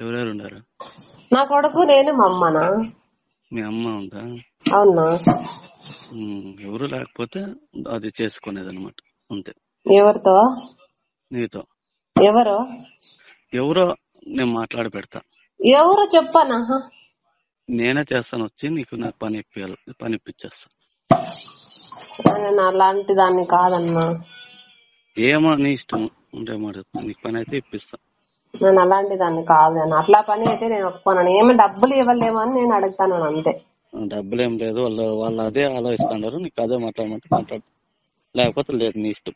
ఎవరెవరు ఉన్నారు? నా కొడుకు, నేను, మా అమ్మనా. మీ అమ్మ ఉందా? అవునా. ఎవరు లేకపోతే అది చేసుకునేది అనమాట, అంతే. ఎవరితో? నీతో. ఎవరు? ఎవరో నేను మాట్లాడి పెడతా. ఎవరు చెప్పనా? నేనే చేస్తాను, వచ్చి నీకు నాకు పని ఇప్పించేస్తా. నేను అలాంటి దాన్ని కాదన్నా. ఏమో నీ ఇష్టం ఉంటే మాట, నీకు పని అయితే ఇప్పిస్తా. నేను అలాంటి దాన్ని కాదు అన్న. అట్లా పని అయితే నేను ఒప్పుకోను. ఏమి డబ్బులు ఇవ్వలేమో అని నేను అడుగుతాను అంతే. డబ్బులు ఏం లేదు, వాళ్ళు అదే ఆలోచిస్తున్నారు. నీకు అదే మాట్లాడమంటే మాట్లాడు, లేకపోతే లేదు, నీ ఇష్టం.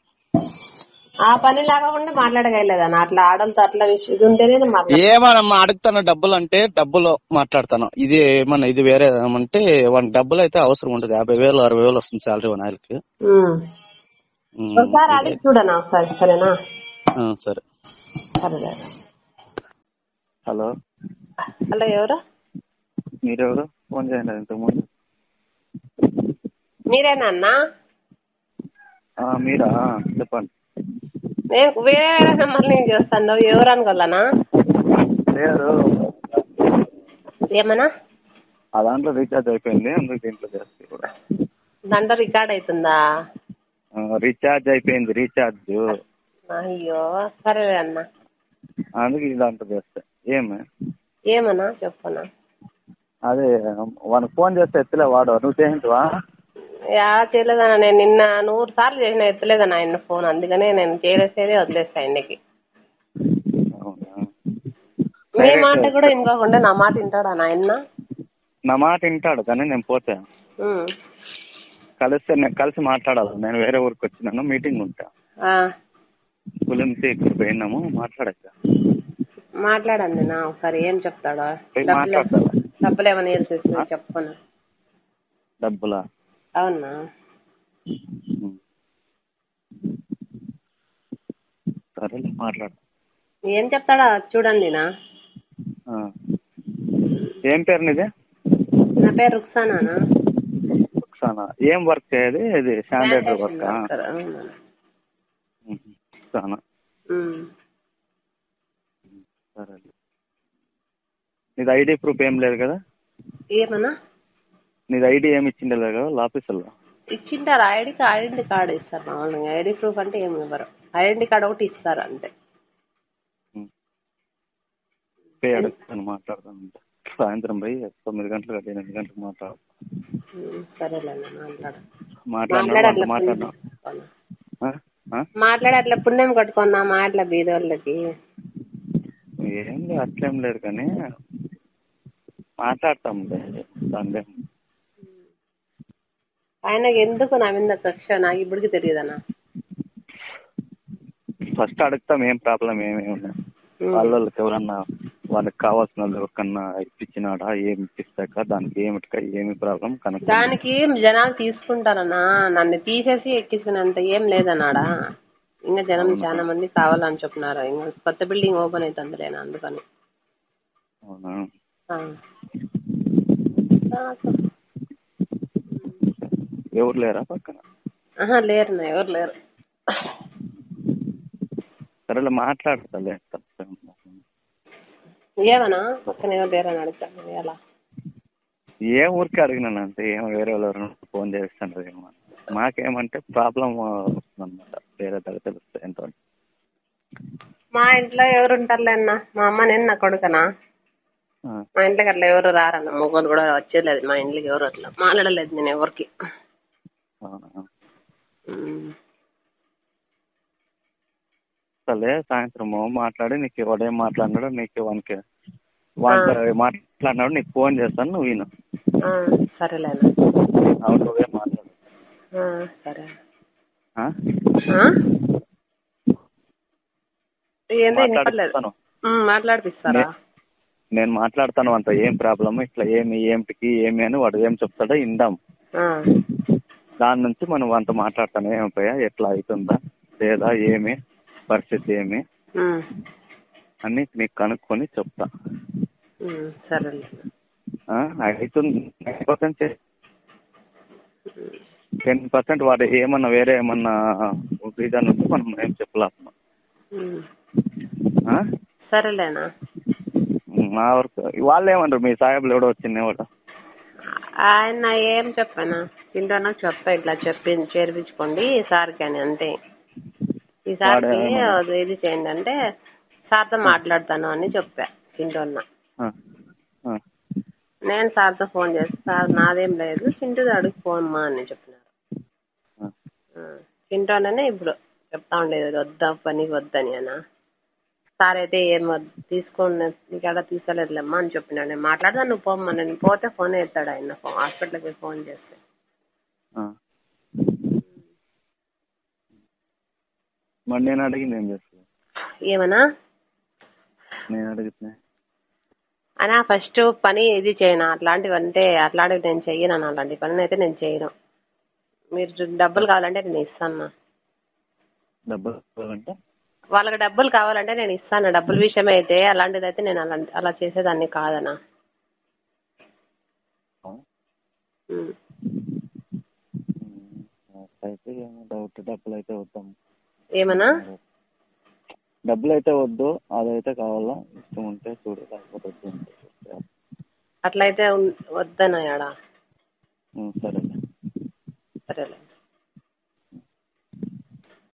ఆ పని లేకుండా మాట్లాడగలేదన్న. అట్లా ఆడలతో అట్లా ఇది ఉంటేనే ఏమన్నా అడుగుతాను. డబ్బులు అంటే డబ్బులు మాట్లాడతాను. ఇది ఏమన్నా ఇది వేరే ఏమంటే వానికి డబ్బులు అయితే అవసరం ఉంటుంది. 50,000 60,000 వస్తుంది శాలరీ వానికి. ఒకసారి అడిగి చూడనా ఒకసారి, సరేనా? సరే. సరే. హలో. హలో, ఎవరు? మీరెవరు? ఫోన్ చేయండి ఇంతకుముందు. మీరేనా అన్నా? మీరా? చెప్పండి. నేను వేరే వేరే నెంబర్ నుంచి చేస్తాను. ఎవరు అనుకోవాలనా? లేదు, ఏమన్నా ఆ దాంట్లో రీఛార్జ్ అయిపోయింది, అందుకు దీంట్లో చేస్తే కూడా. దాంట్లో రికార్డ్ అవుతుందా? రీఛార్జ్ అయిపోయింది, రీఛార్జ్. అయ్యో, సరే అన్న. అందుకు ఈ దాంట్లో చేస్తే. ఏమన్నా చెప్పనా? అదే వానికి ఫోన్ చేస్తే ఎత్తలే వాడు. నువ్వు చేయించవా? చేయలేదన్నా. నేను నిన్న 100 సార్లు చేసిన, ఎత్తలేదన్నా ఆయన ఫోన్. అందుకనే నేను చేసేదే వదిలేస్తా ఆయనకి. మీ మాట కూడా ఇంకోకుండా నా మాట వింటాడా నాయన? నా మాట వింటాడు, కానీ నేను పోతే కలిసి మాట్లాడాలి. నేను వేరే ఊరికి వచ్చినాను, మీటింగ్ ఉంటా. గురించి ఇక్కడ పోయినాము, మాట్లాడండి నా ఒకసారి. ఏం చెప్తాడా? డబ్బులు ఏమైనా వేసేసి చెప్పను. డబ్బులా? అవునా. సరే, మాట్లాడు. ఏం చెప్తాడా చూడండి నా. ఏం పేరు నీది? నా పేరు రుక్సానా. రుక్సానా. ఏం వర్క్ చేయది? ఇది శానిటరీ వర్క్? రుక్సానా. సరే. నీది ఐడి ప్రూఫ్ ఏం లేదు కదా? ఏమన్నా? నీది ఐడి ఏమి ఇచ్చిండే లేదు కదా ఆఫీసులో? ఇచ్చింటారు. ఐడెంటిటీ కార్డు ఇస్తారు మామూలుగా. ఐడి ప్రూఫ్ అంటే ఏమి ఇవ్వరు. ఐడెంటిటీ కార్డు ఒకటి ఇస్తారు అంతే. అడుగుతాను, మాట్లాడతాను. సాయంత్రం పోయి 9 గంటలకు 8 గంటలకు మాట్లాడు. సరేలేండి, మాట్లాడే అట్లా పుణ్యం కట్టుకున్నా మాట్లా బీదోళ్ళకి. ఏం లేదు, అట్లేం లేదు, కానీ మాట్లాడతాం. దాని ఆయనకి ఎందుకు నా మీద కక్ష నాకు ఇప్పటికి తెలియదన్నా. ఫస్ట్ అడుగుతాం ఏం ప్రాబ్లం ఏమేమి ఉన్నాయి. వాళ్ళకి ఎవరన్నా వాళ్ళకి కావాల్సిన ఎవరికన్నా ఇప్పించినాడా, ఏమి ఇప్పిస్తాక దానికి ఏమి ప్రాబ్లం కనుక దానికి జనాలు తీసుకుంటారన్నా. నన్ను తీసేసి ఎక్కించినంత ఏం లేదన్నాడా. ఇంకా జనం చాలా మంది కావాలని చెప్తున్నారు. ఇంకా కొత్త బిల్డింగ్ ఓపెన్ అవుతుంది లేనా, అందుకని. అవునా? ఎవరు లేరా పక్కన? లేరు, ఎవరు లేరు. సరేలే, మాట్లాడతాలే. ఏమన్నా పక్కన ఎవరు లేరని అడుగుతాను. ఎలా? ఏ ఊరికి అడిగినాను అంతే. ఏమో వేరే వాళ్ళు ఫోన్ చేస్తాను. ఏమో మాకేమంటే ప్రాబ్లం వస్తుందన్నమాట, వేరే దగ్గర తెలుస్తాయి ఎంతో. మా ఇంట్లో ఎవరు ఉంటారులే అన్న. మా అమ్మ, నేను, నా కొడుకనా. మా ఇంట్లోకి అట్లా ఎవరు రారన్న. మొగోళ్ళు కూడా వచ్చేలేదు మా ఇంట్లోకి. ఎవరు అట్లా మాట్లాడలేదు నేను ఎవరికి. సరే, సాయంత్రం మాట్లాడి నీకు ఎవడేం మాట్లాడినాడు, నీకు వానికి మాట్లాడినాడు నీకు ఫోన్ చేస్తాను, నువ్వు విను. సరేలేనా? అవును, నువ్వే మాట్లాడు. సరే. మాట్లాడిపిస్తారా? నేను మాట్లాడతాను అంత. ఏం ప్రాబ్లమ్, ఇట్లా ఏమిటికి ఏమి అని వాడు ఏం చెప్తాడో ఇందాం. దాని నుంచి మనం అంత మాట్లాడతాను. ఏమైపోయా, ఎట్లా అవుతుందా లేదా, ఏమి పరిస్థితి ఏమి అని నీకు కనుక్కొని చెప్తా. సరే. అవుతుంది 10% వాడు ఏమన్నా వేరే ఏమన్నా రీజన్ ఉంటే మనం ఏం చెప్పలేము. సరేలేనా. మా వరకు వాళ్ళు ఏమంటారు, మీ సాహెబ్లు ఎవడో వచ్చింది ఎవడో ఆయన ఏం చెప్పానా, చింటూనా చెప్పా ఇట్లా చేర్పించుకోండి సార్కి అని, అంతే. ఈసారికి ఇది చేయండి అంటే సార్తో మాట్లాడతాను అని చెప్పా చింటూన్న. నేను సార్తో ఫోన్ చేస్తే సార్ నాదేం లేదు చింటూది అడుగు ఫోన్ మా అని చెప్పినారు. చింటూనే ఇప్పుడు చెప్తా ఉండేది వద్దా పనికి వద్దని అన్న. సార్ అయితే ఏం తీసుకోండి నీకెలా తీసుకోలేదులేమ్మా అని చెప్పినాడు. నేను మాట్లాడదాను నువ్వు పోమ్మా, నేను పోతే ఫోన్ ఎత్తాడు ఆయన, హాస్పిటల్కి ఫోన్ చేస్తే. మరి నేను అడిగింది ఏం చేస్తా ఏమన్నా నేను అడిగితే అనా ఫస్ట్ పని ఇది చేయను, అట్లాంటివి అంటే అట్లాంటివి నేను చెయ్యను, అలాంటి పని అయితే నేను చేయను. మీరు డబ్బులు కావాలంటే నేను ఇస్తాను. డబ్బులు కావాలంటే వాళ్ళకి డబ్బులు కావాలంటే నేను ఇస్తాను, డబ్బుల విషయమే అయితే. అలాంటిది అయితే నేను అలా చేసేదాన్ని కాదనా. అయితే డౌట్, డబ్బులు అయితే వద్దాం. ఏమన్నా డబ్బులు అయితే వద్దు, అదైతే కావాలా, ఇష్టం ఉంటే చూడు, లేకపోతే వద్దు. అట్లయితే వద్దనా యాడా. సరేలే. సరేలే.